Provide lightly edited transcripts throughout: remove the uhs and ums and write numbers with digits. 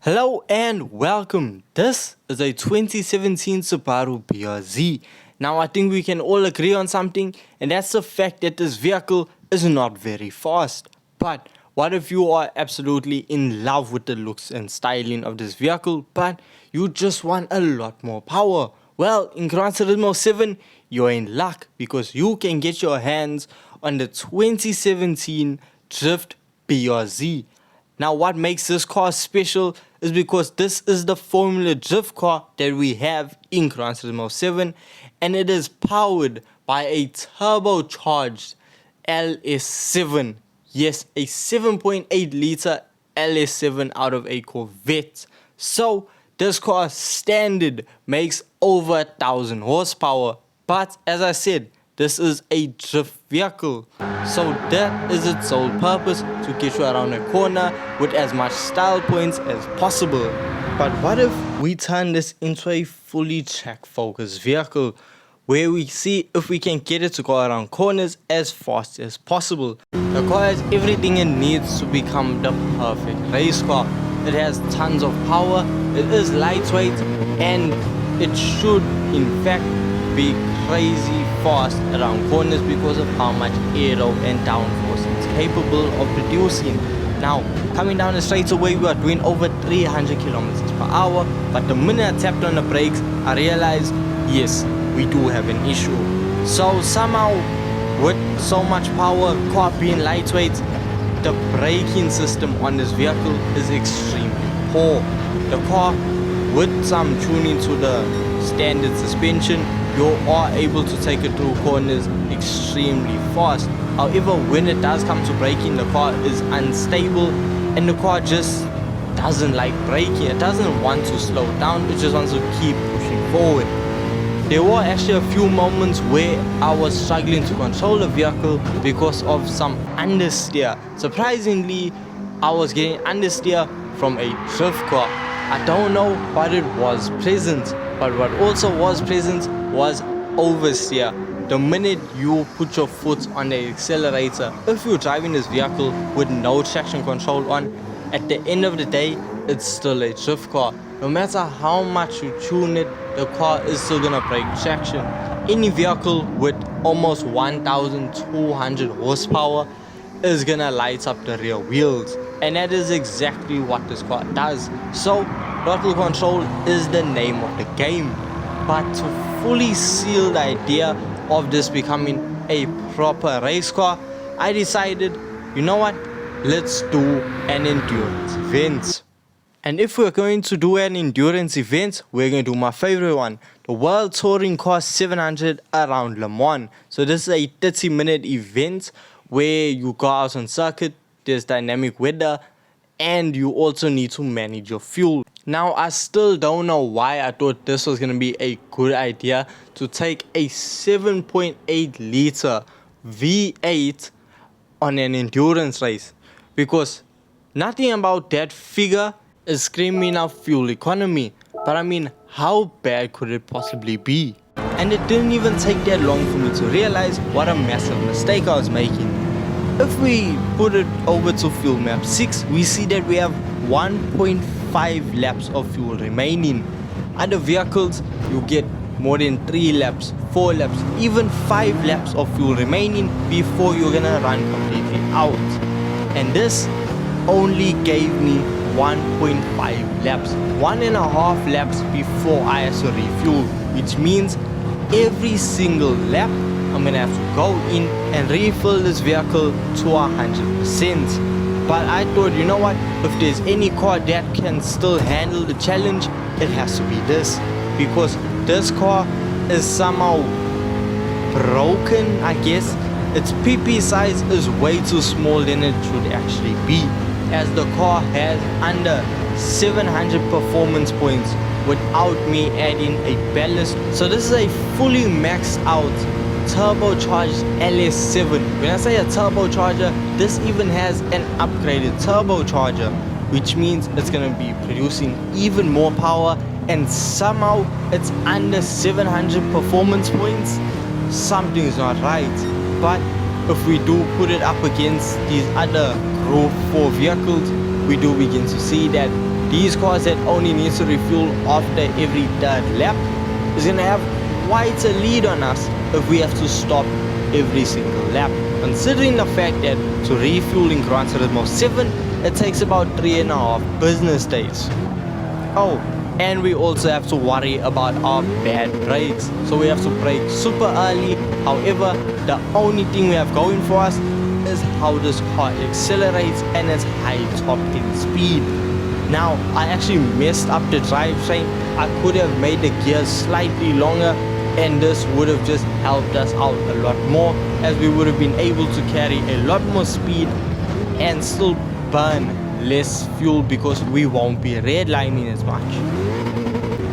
Hello and welcome. This is a 2017 Subaru BRZ. Now I think we can all agree on something, and that's the fact that this vehicle is not very fast. But what if you are absolutely in love with the looks and styling of this vehicle, but you just want a lot more power? Well, in Gran Turismo 7, you're in luck because you can get your hands on the 2017 Drift BRZ. Now, what makes this car special is because this is the Formula Drift car that we have in Gran Turismo 7, and it is powered by a turbocharged LS7. Yes, a 7.8 liter LS7 out of a Corvette. So, this car standard makes over 1,000 horsepower. But as I said, this is a drift vehicle, so that is its sole purpose, to get you around a corner with as much style points as possible. But what if we turn this into a fully track focused vehicle, where we see if we can get it to go around corners as fast as possible? The car has everything it needs to become the perfect race car. It has tons of power, it is lightweight, and it should in fact be crazy fast around corners because of how much aero and downforce it's capable of producing. Now, coming down the straightaway, we are doing over 300 kilometers per hour, but the minute I tapped on the brakes, I realized, yes, we do have an issue. So somehow, with so much power, car being lightweight, the braking system on this vehicle is extremely poor. The car, with some tuning to the standard suspension, you are able to take it through corners extremely fast. However, when it does come to braking, the car is unstable and the car just doesn't like braking. It doesn't want to slow down, it just wants to keep pushing forward. There were actually a few moments where I was struggling to control the vehicle because of some understeer. Surprisingly, I was getting understeer from a drift car. I don't know, but it was present. But what also was present was oversteer. The minute you put your foot on the accelerator, if you're driving this vehicle with no traction control on, at the end of the day, it's still a drift car. No matter how much you tune it, the car is still gonna break traction. Any vehicle with almost 1,200 horsepower is gonna light up the rear wheels, and that is exactly what this car does. So throttle control is the name of the game. But to fully seal the idea of this becoming a proper race car, I decided, you know what, let's do an endurance event. And if we're going to do an endurance event, we're going to do my favorite one, the World Touring Car 700 around Le Mans. So this is a 30-minute event where you go out on circuit, there's dynamic weather, and you also need to manage your fuel. Now, I still don't know why I thought this was going to be a good idea to take a 7.8 liter V8 on an endurance race, because nothing about that figure is screaming out fuel economy. But I mean, how bad could it possibly be? And it didn't even take that long for me to realize what a massive mistake I was making. If we put it over to fuel map 6, we see that we have 1.5 laps of fuel remaining. Other vehicles, you get more than 3 laps, 4 laps, even 5 laps of fuel remaining before you're gonna run completely out. And this only gave me 1.5 laps, 1.5 laps before I have to refuel, which means every single lap I'm gonna have to go in and refill this vehicle to 100%. But I thought, you know what, if there's any car that can still handle the challenge, it has to be this, because this car is somehow broken, I guess. Its PP size is way too small than it should actually be, as the car has under 700 performance points without me adding a ballast. So this is a fully maxed out turbocharged LS7. When I say a turbocharger, this even has an upgraded turbocharger, which means it's gonna be producing even more power, and somehow it's under 700 performance points. Something's not right. But if we do put it up against these other Group 4 vehicles, we do begin to see that these cars that only need to refuel after every third lap is going to have quite a lead on us if we have to stop every single lap, considering the fact that to refuel in Gran Turismo 7 it takes about 3.5 business days. Oh, and we also have to worry about our bad brakes, so we have to brake super early. However, the only thing we have going for us is how this car accelerates and its high top end speed. Now, I actually messed up the drivetrain. I could have made the gears slightly longer, and this would have just helped us out a lot more, as we would have been able to carry a lot more speed and still burn less fuel because we won't be redlining as much.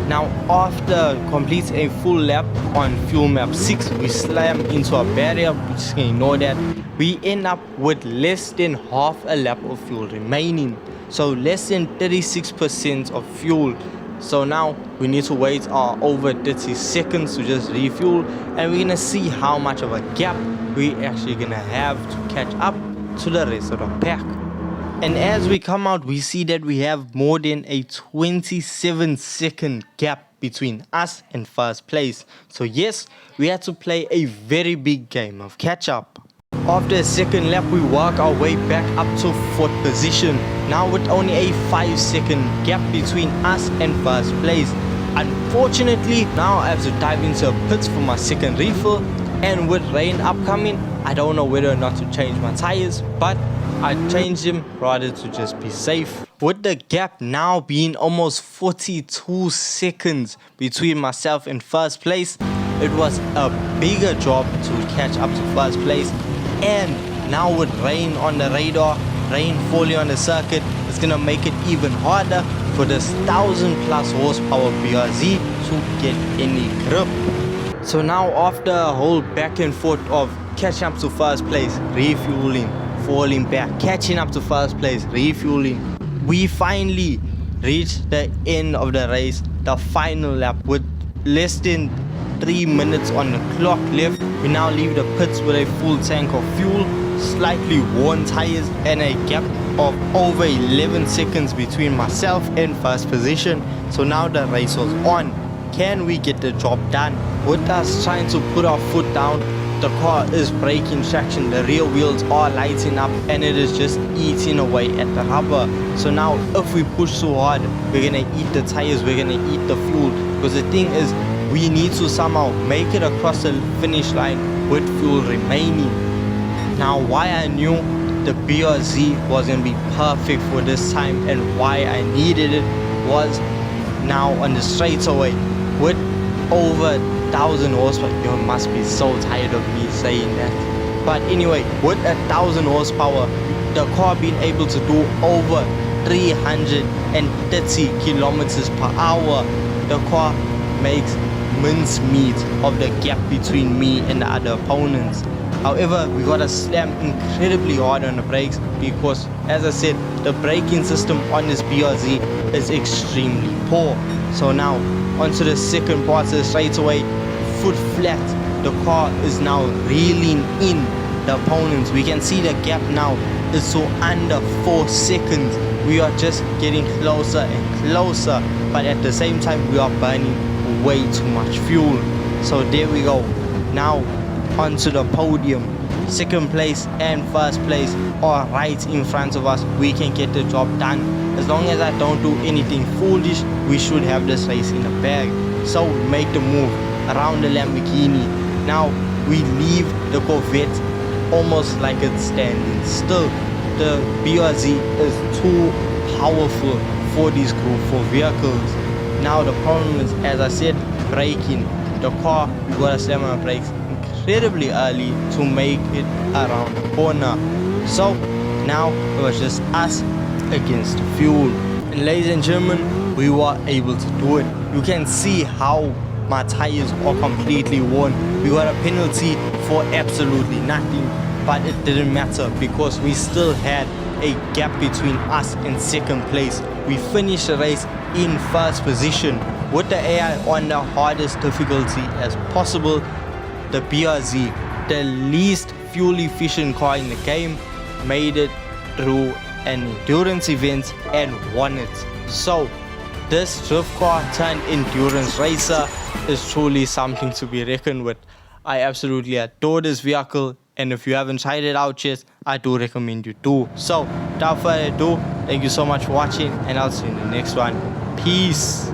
Now, after completing a full lap on fuel map 6, we slam into a barrier, which is going to ignore that. We end up with less than half a lap of fuel remaining, so less than 36% of fuel. So now we need to wait over 30 seconds to just refuel, and we're gonna see how much of a gap we actually gonna have to catch up to the rest of the pack. And as we come out, we see that we have more than a 27-second gap between us and first place. So yes, we had to play a very big game of catch up. After a second lap, we work our way back up to 4th position, now with only a 5-second gap between us and first place. Unfortunately, now I have to dive into a pits for my second refill, and with rain upcoming, I don't know whether or not to change my tires, but I changed them rather to just be safe. With the gap now being almost 42 seconds between myself and first place, it was a bigger job to catch up to first place. And now with rain on the radar, rain falling on the circuit, it's gonna make it even harder for this 1000+ horsepower BRZ to get any grip. So now after a whole back and forth of catching up to first place, refueling, falling back, catching up to first place, refueling, we finally reached the end of the race, the final lap, with less than 3 minutes on the clock left. We now leave the pits with a full tank of fuel, slightly worn tires, and a gap of over 11 seconds between myself and first position. So now the race was on. Can we get the job done? With us trying to put our foot down, the car is breaking traction, the rear wheels are lighting up, and it is just eating away at the rubber. So now if we push so hard, we're gonna eat the tires, we're gonna eat the fuel, because the thing is, we need to somehow make it across the finish line with fuel remaining. Now, why I knew the BRZ was gonna be perfect for this time and why I needed it was now on the straightaway with over 1000 horsepower. You must be so tired of me saying that. But anyway, with 1000 horsepower, the car being able to do over 330 kilometers per hour, the car makes mincemeat of the gap between me and the other opponents. However, we gotta slam incredibly hard on the brakes because, as I said, the braking system on this BRZ is extremely poor. So now, onto the second part of the straightaway, foot flat, the car is now reeling in the opponents. We can see the gap now is so under 4 seconds. We are just getting closer and closer, but at the same time, we are burning way too much fuel. So there we go. Now onto the podium. Second place and first place are right in front of us. We can get the job done. As long as I don't do anything foolish, we should have this race in the bag. So we make the move around the Lamborghini. Now we leave the Corvette almost like it's standing still. The BRZ is too powerful for these Group 4 vehicles. Now the problem is, as I said, braking. The car, we gotta slam on the brakes incredibly early to make it around the corner. So now it was just us against the fuel. And ladies and gentlemen, we were able to do it. You can see how my tires are completely worn. We got a penalty for absolutely nothing, but it didn't matter because we still had a gap between us and second place. We finished the race in first position with the AI on the hardest difficulty as possible. The BRZ, the least fuel efficient car in the game, made it through an endurance event and won it. So this drift car turned endurance racer is truly something to be reckoned with. I absolutely adore this vehicle, and if you haven't tried it out yet, I do recommend you do. So without further ado, thank you so much for watching, and I'll see you in the next one. Peace.